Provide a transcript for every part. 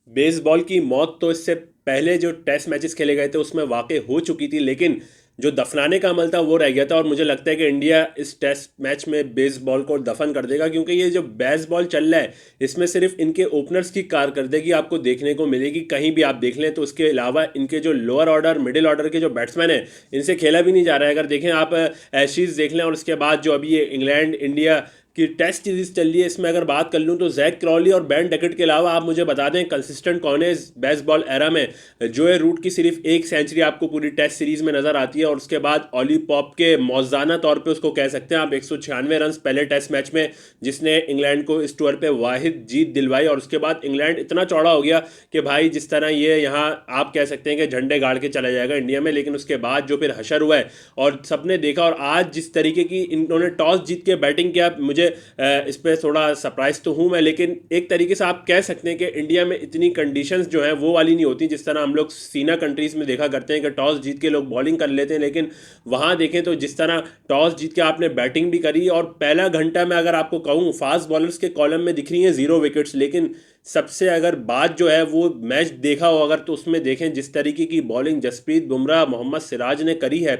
Baseball की मौत तो इससे पहले जो टेस्ट मैचेस खेले गए थे उसमें वाकई हो चुकी थी, लेकिन जो दफनाने का अमल था वो रह गया था। और मुझे लगता है कि इंडिया इस टेस्ट मैच में बेसबॉल को दफन कर देगा, क्योंकि ये जो बेसबॉल चल रहा है इसमें सिर्फ इनके ओपनर्स की कारकर्दगी आपको देखने को मिलेगी। कहीं भी आप देख लें तो उसके अलावा इनके जो लोअर ऑर्डर मिडिल ऑर्डर के जो बैट्समैन हैं इनसे खेला भी नहीं जा रहा है। अगर देखें आप एशीज देख लें और उसके बाद जो अभी ये इंग्लैंड इंडिया कि टेस्ट सीरीज चल रही है, इसमें अगर बात कर लूँ तो जैक क्रॉली और बैन डकेट के अलावा आप मुझे बता दें कंसिस्टेंट कौन है इस बेसबॉल एरा में। जोए रूट की सिर्फ एक सेंचुरी आपको पूरी टेस्ट सीरीज में नजर आती है, और उसके बाद ऑली पॉप के मौजाना तौर पे उसको कह सकते हैं आप 196 रन पहले टेस्ट मैच में, जिसने इंग्लैंड को इस टूर पे वाहिद जीत दिलवाई। और उसके बाद इंग्लैंड इतना चौड़ा हो गया कि भाई जिस तरह ये यहाँ आप कह सकते हैं कि झंडे गाड़ के चला जाएगा इंडिया में। लेकिन उसके बाद जो फिर हशर हुआ है और सबने देखा, और आज जिस तरीके की इन्होंने टॉस जीत के बैटिंग किया, मुझे इस पर थोड़ा सरप्राइज तो हूँ मैं। लेकिन एक तरीके से आप कह सकते हैं कि इंडिया में इतनी कंडीशंस जो है वो वाली नहीं होती जिस तरह हम लोग सीना कंट्रीज में देखा करते हैं कि टॉस जीत के लोग बॉलिंग कर लेते हैं। लेकिन वहाँ देखें तो जिस तरह टॉस जीत के आपने बैटिंग भी करी, और पहला घंटा में अगर आपको कहूँ फास्ट बॉलर्स के कॉलम में दिख रही हैं 0 विकेट्स, लेकिन सबसे अगर बात जो है वो मैच देखा हो अगर तो उसमें देखें जिस तरीके की बॉलिंग जसप्रीत बुमराह मोहम्मद सिराज ने करी है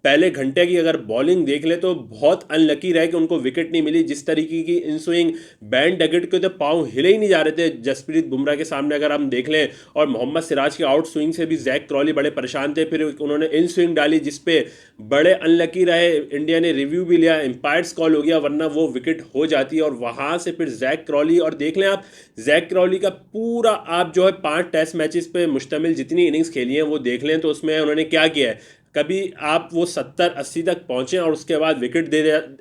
पहले घंटे की अगर बॉलिंग देख ले तो बहुत अनलकी रहे कि उनको विकेट नहीं मिली। जिस तरीके की इन स्विंग बैंड डगेट के तो पाँव हिले ही नहीं जा रहे थे जसप्रीत बुमराह के सामने अगर हम देख लें, और मोहम्मद सिराज के आउट स्विंग से भी जैक क्रॉली बड़े परेशान थे। फिर उन्होंने इन स्विंग डाली जिसपे बड़े अनलकी रहे, इंडिया ने रिव्यू भी लिया, एम्पायर्स कॉल हो गया, वरना वो विकेट हो जाती है। और वहां से फिर जैक क्रॉली, और देख लें आप जैक क्रॉली का पूरा आप जो है 5 टेस्ट मैचेस पे मुश्तमिल जितनी इनिंग्स खेली हैं वो देख लें तो उसमें उन्होंने क्या किया है। कभी आप वो 70-80 तक पहुंचे और उसके बाद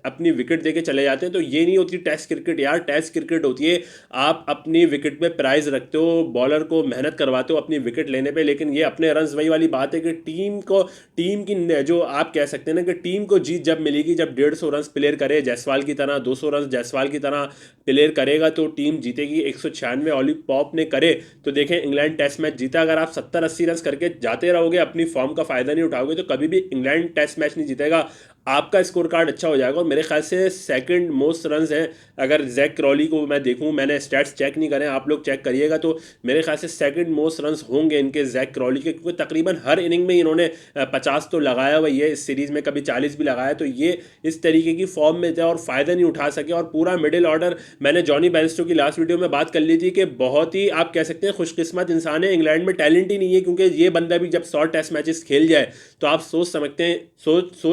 अपनी विकेट दे के चले जाते हैं, तो ये नहीं होती टेस्ट क्रिकेट यार। टेस्ट क्रिकेट होती है आप अपनी विकेट पे प्राइज रखते हो, बॉलर को मेहनत करवाते हो अपनी विकेट लेने पे, लेकिन ये अपने रन वही वाली बात है कि टीम की जो आप कह सकते हैं ना कि टीम को जीत जब मिलेगी जब 150 रन प्लेयर करे जायसवाल की तरह, 200 रन जायसवाल की तरह प्लेयर करेगा तो टीम जीतेगी। 196 ऑली पॉप ने करे तो देखें इंग्लैंड टेस्ट मैच जीता। अगर आप 70-80 रन करके जाते रहोगे अपनी फॉर्म का फायदा नहीं उठाओगे तो कभी भी इंग्लैंड टेस्ट मैच नहीं जीतेगा। आपका स्कोर कार्ड अच्छा हो जाएगा। और मेरे ख्याल से सेकंड मोस्ट रन्स हैं अगर जैक क्रॉली को मैं देखूं, मैंने स्टैट्स चेक नहीं करें, आप लोग चेक करिएगा, तो मेरे ख्याल से सेकंड मोस्ट रन्स होंगे इनके जैक क्रॉली के, क्योंकि तकरीबन हर इनिंग में इन्होंने 50 तो लगाया हुआ है इस सीरीज में, कभी 40 भी लगाया। तो ये इस तरीके की फॉर्म में थे और फ़ायदा नहीं उठा सके। और पूरा मिडिल ऑर्डर, मैंने जॉनी बेयरस्टो की लास्ट वीडियो में बात कर ली थी कि बहुत ही आप कह सकते हैं खुशकिस्मत इंसान है, इंग्लैंड में टैलेंट ही नहीं है, क्योंकि ये बंदा भी जब 100 टेस्ट मैचेस खेल जाए तो आप सोच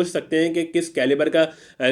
सकते हैं कि किस कैलिबर का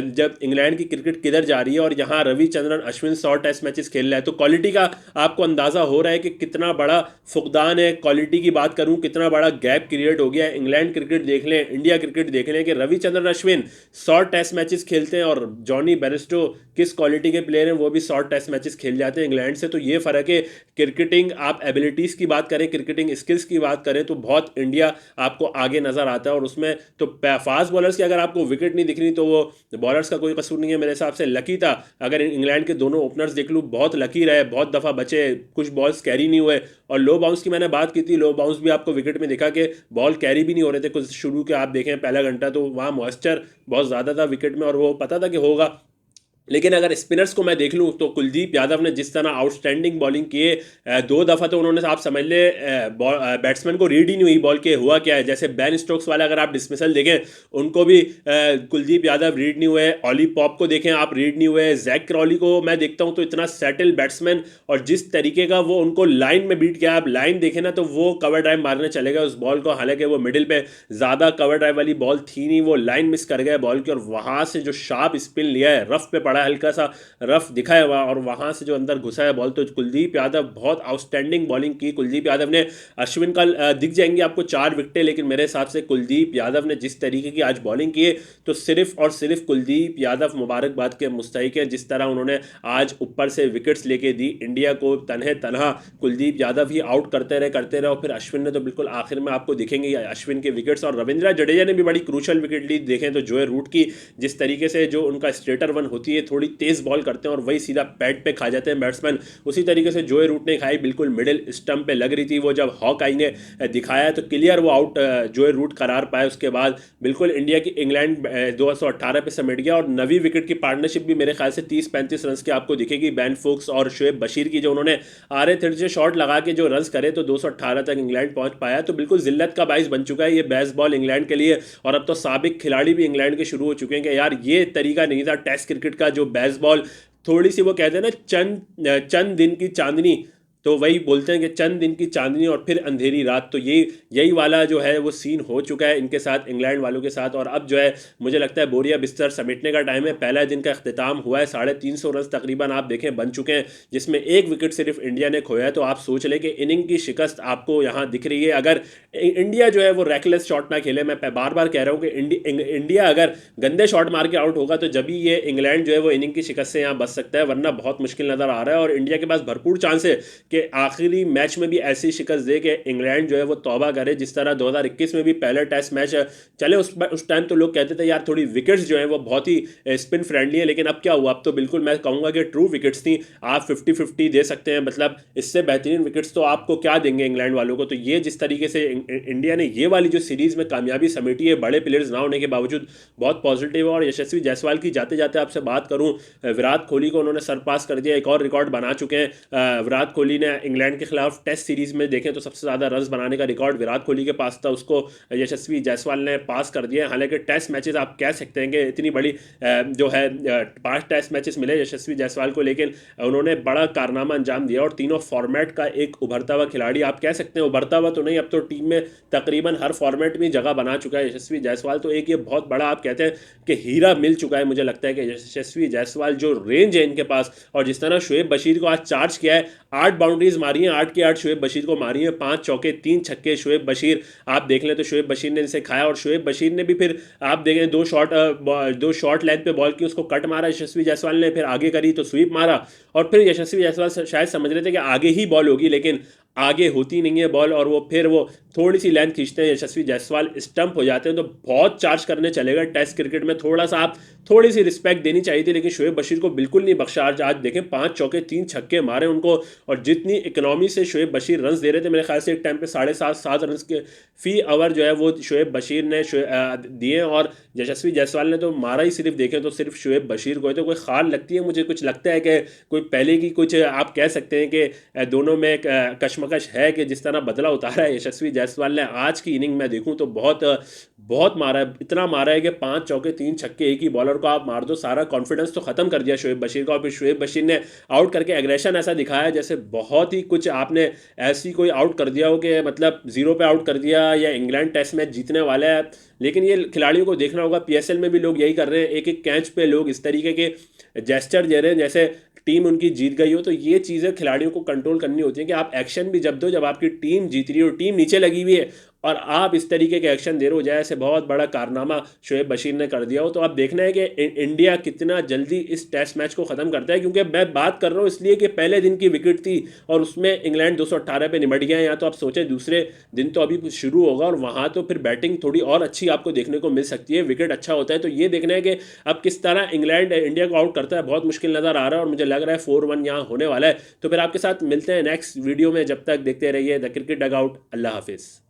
जब इंग्लैंड की क्रिकेट किधर जा रही है। और यहाँ रविचंद्रन अश्विन 100 टेस्ट मैचेस खेल रहा है तो क्वालिटी का आपको अंदाजा हो रहा है कि कितना बड़ा फुकदान है। क्वालिटी की बात करूं कितना बड़ा गैप क्रिएट हो गया है। इंग्लैंड क्रिकेट देख लें, इंडिया क्रिकेट देख लें कि रविचंद्रन अश्विन 100 टेस्ट मैचेस खेलते हैं और जॉनी बेयरस्टो किस क्वालिटी के प्लेयर हैं वो भी 100 टेस्ट मैचेस खेल जाते हैं इंग्लैंड से। तो ये फर्क है। क्रिकेटिंग आप एबिलिटीज की बात करें, क्रिकेटिंग स्किल्स की बात करें तो बहुत इंडिया आपको आगे नजर आता है। और उसमें तो फास्ट बॉलर्स की अगर आपको विकेट नहीं दिख रही तो वो बॉलर्स का कोई कसूर नहीं है, मेरे हिसाब से लकी था। अगर इंग्लैंड के दोनों ओपनर्स देख लूँ बहुत लकी रहे, बहुत दफ़ा बचे, कुछ बॉल्स कैरी नहीं हुए। और लो बाउंस की मैंने बात की थी, लो बाउंस भी आपको विकेट में दिखा कि बॉल कैरी भी नहीं हो रहे थे कुछ शुरू के। आप देखें पहला घंटा तो वहाँ मॉइस्चर बहुत ज़्यादा था विकेट में और वो पता था कि होगा। लेकिन अगर स्पिनर्स को मैं देख लूँ तो कुलदीप यादव ने जिस तरह आउटस्टैंडिंग बॉलिंग किए, 2 दफ़ा तो उन्होंने आप समझ ले बैट्समैन को रीड ही नहीं हुई बॉल के हुआ क्या है। जैसे बैन स्टोक्स वाला अगर आप डिसमिसल देखें उनको भी कुलदीप यादव रीड नहीं हुए, ऑली पॉप को देखें आप रीड नहीं हुए, जैक क्रॉली को मैं देखता हूँ तो इतना सेटल बैट्समैन और जिस तरीके का वो उनको लाइन में बीट किया, आप लाइन देखें ना तो वो कवर ड्राइव मारने चले गए उस बॉल को, हालांकि वो मिडिल पे ज़्यादा कवर ड्राइव वाली बॉल थी नहीं, वो लाइन मिस कर गए बॉल की। और वहाँ से जो शार्प स्पिन लिया है, रफ पे पड़ा, हल्का सा रफ दिखा है वहाँ और वहाँ से जो अंदर घुसा है बॉल, तो कुलदीप यादव बहुत आउटस्टैंडिंग बॉलिंग की कुलदीप यादव ने। अश्विन का दिख जाएंगे आपको 4 विकेटें, लेकिन मेरे हिसाब से कुलदीप यादव ने जिस तरीके की आज बॉलिंग की है तो सिर्फ और सिर्फ कुलदीप यादव मुबारकबाद के मुस्तहिक है। जिस तरह उन्होंने आज ऊपर से विकेट्स लेके दी इंडिया को, तनहे तनहा कुलदीप यादव ही आउट करते रहे और फिर अश्विन ने तो बिल्कुल आखिर में आपको दिखेंगे अश्विन के विकेट्स। और रविंद्र जडेजा ने भी बड़ी क्रूशल विकेट ली। देखें तो जोए रूट की जिस तरीके से जो उनका स्ट्रेटर वन होती है थोड़ी तेज़ बॉल करते हैं और वही सीधा पैड पे खा जाते हैं बैट्समैन। उसी तरीके से जोए रूट ने खाई, बिल्कुल मिडिल स्टंप पे लग रही थी वो, जब हॉक आई ने दिखाया तो क्लियर वो आउट जोए रूट करार पाए। उसके बाद बिल्कुल इंडिया की इंग्लैंड 218 पे समेट गया और नवी विकेट की पार्टनरशिप भी मेरे ख्याल से 30-35 रन की आपको दिखेगी बेन फुक्स और शोएब बशीर की, जो उन्होंने आरे थिर से शॉट लगा के जो रन करे तो 218 तक इंग्लैंड पहुंच पाया। तो बिल्कुल जिल्लत का बाइस बन चुका है ये बेसबॉल इंग्लैंड के लिए। और अब तो साबिक खिलाड़ी भी इंग्लैंड के शुरू हो चुके हैं कि यार ये तरीका नहीं था टेस्ट क्रिकेट का, जो बेसबॉल थोड़ी सी वो कहते हैं ना चंद चंद दिन की चांदनी, तो वही बोलते हैं कि चंद दिन की चांदनी और फिर अंधेरी रात। तो यही वाला जो है वो सीन हो चुका है इनके साथ, इंग्लैंड वालों के साथ। और अब जो है मुझे लगता है बोरिया बिस्तर समेटने का टाइम है। पहला दिन का अख्तिताम हुआ है, 350 रन तकरीबन आप देखें बन चुके हैं, जिसमें एक विकेट सिर्फ इंडिया ने खोया है। तो आप सोच लें कि इनिंग की शिकस्त आपको यहाँ दिख रही है। अगर इंडिया जो है वो रैकलेस शॉट ना खेले, मैं बार बार कह रहा हूँ कि इंडिया अगर गंदे शॉट मार के आउट होगा तो जब ही ये इंग्लैंड जो है वो इनिंग की शिकस्त से यहाँ बच सकता है, वरना बहुत मुश्किल नज़र आ रहा है। और इंडिया के पास भरपूर चांस है कि आखिरी मैच में भी ऐसी शिकस्त दे कि इंग्लैंड जो है वो तौबा करे, जिस तरह 2021 में भी पहले टेस्ट मैच चले उस टाइम तो लोग कहते थे यार थोड़ी विकेट्स जो है वो बहुत ही स्पिन फ्रेंडली है, लेकिन अब क्या हुआ, अब तो बिल्कुल मैं कहूँगा कि ट्रू विकेट्स थी। आप 50-50 दे सकते हैं, मतलब इससे बेहतरीन विकेट्स तो आपको क्या देंगे इंग्लैंड वालों को। तो ये जिस तरीके से इंडिया ने ये वाली जो सीरीज़ में कामयाबी समेटी है बड़े प्लेयर्स ना होने के बावजूद, बहुत पॉजिटिव है। और यशस्वी जायसवाल की जाते जाते आपसे बात करूँ, विराट कोहली को उन्होंने सरपास कर दिया, एक और रिकॉर्ड बना चुके हैं। विराट कोहली ने इंग्लैंड के खिलाफ टेस्ट सीरीज में देखें तो सबसे ज़्यादा रन बनाने का रिकॉर्ड विराट कोहली के पास था, उसको यशस्वी जायसवाल ने पास कर दिया। हालांकि टेस्ट मैचेस आप कह सकते हैं कि इतनी बड़ी जो है 5 टेस्ट मैचेस मिले यशस्वी जायसवाल को, लेकिन उन्होंने बड़ा कारनामा अंजाम दिया और तीनों फॉर्मेट का एक उभरता हुआ खिलाड़ी आप कह सकते हैं। उभरता हुआ तो नहीं, अब तो टीम में तकरीबन हर फॉर्मेट में जगह बना चुका है यशस्वी जायसवाल। तो एक ये बहुत बड़ा आप कहते हैं कि हीरा मिल चुका है। मुझे लगता है कि यशस्वी जायसवाल जो रेंज है इनके पास, और जिस तरह शोएब बशीर को आज चार्ज किया है, 8 बाउंड्रीज मारी हैं, 8 की 8 शोएब बशीर को मारी है, 5 चौके 3 छक्के शोएब बशीर आप देख लें तो शोएब बशीर ने इनसे खाया। और शोएब बशीर ने भी फिर आप देखें दो शॉट लेंथ पे बॉल की, उसको कट मारा यशस्वी जायसवाल ने, फिर आगे करी तो स्वीप मारा। और फिर यशस्वी जायसवाल शायद समझ रहे थे कि आगे ही बॉल होगी, लेकिन आगे होती नहीं है बॉल, और वो थोड़ी सी लेंथ खींचते हैं यशस्वी जायसवाल, स्टंप हो जाते हैं। तो बहुत चार्ज करने चलेगा टेस्ट क्रिकेट में, थोड़ा सा आप थोड़ी सी रिस्पेक्ट देनी चाहिए थी, लेकिन शोएब बशीर को बिल्कुल नहीं बख्शा। आज देखें 5 चौके 3 छक्के मारे उनको, और जितनी इकोनॉमी से शोएब बशीर रन दे रहे थे, मेरे ख्याल से एक टाइम पे 7.5 रन के फी ओवर जो है वो शोएब बशीर ने दिए। और यशस्वी जायसवाल ने तो मारा ही सिर्फ देखें तो सिर्फ शोएब बशीर को है। तो कोई खाल लगती है मुझे, कुछ लगता है कि कोई पहले की कुछ आप कह सकते हैं कि दोनों में कशमकश है कि जिस तरह बदला उतारा है यशस्वी जायसवाल ने। आज की इनिंग में देखूं तो बहुत मारा है, इतना मारा है कि 5 चौके 3 छक्के एक ही बॉलर को आप मार दो, सारा कॉन्फिडेंस तो खत्म कर दिया शोएब बशीर का। और फिर शोएब बशीर ने आउट करके एग्रेशन ऐसा दिखाया जैसे बहुत ही कुछ आपने ऐसी कोई आउट कर दिया हो कि मतलब 0 पे आउट कर दिया या इंग्लैंड टेस्ट मैच जीतने वाला है। लेकिन ये खिलाड़ियों को देखना होगा, पीएसएल में भी लोग यही कर रहे हैं, एक एक कैच पे लोग इस तरीके के जेस्चर दे रहे हैं जैसे टीम उनकी जीत गई हो। तो ये चीज़ें खिलाड़ियों को कंट्रोल करनी होती है कि आप एक्शन भी जब दो जब आपकी टीम जीत रही हो, टीम नीचे लगी हुई है और आप इस तरीके के एक्शन दे रहे हो, जैसे बहुत बड़ा कारनामा शोएब बशीर ने कर दिया हो। तो अब देखना है कि इंडिया कितना जल्दी इस टेस्ट मैच को ख़त्म करता है, क्योंकि मैं बात कर रहा हूँ इसलिए कि पहले दिन की विकेट थी और उसमें इंग्लैंड 218 पे निमट गया है। यहाँ तो आप सोचें दूसरे दिन तो अभी शुरू होगा और वहाँ तो फिर बैटिंग थोड़ी और अच्छी आपको देखने को मिल सकती है, विकेट अच्छा होता है। तो ये देखना है कि अब किस तरह इंग्लैंड इंडिया को आउट करता है, बहुत मुश्किल नज़र आ रहा है और मुझे लग रहा है 4-1 यहाँ होने वाला है। तो फिर आपके साथ मिलते हैं नेक्स्ट वीडियो में, जब तक देखते रहिए द क्रिकेट डगआउट। अल्लाह हाफिज़।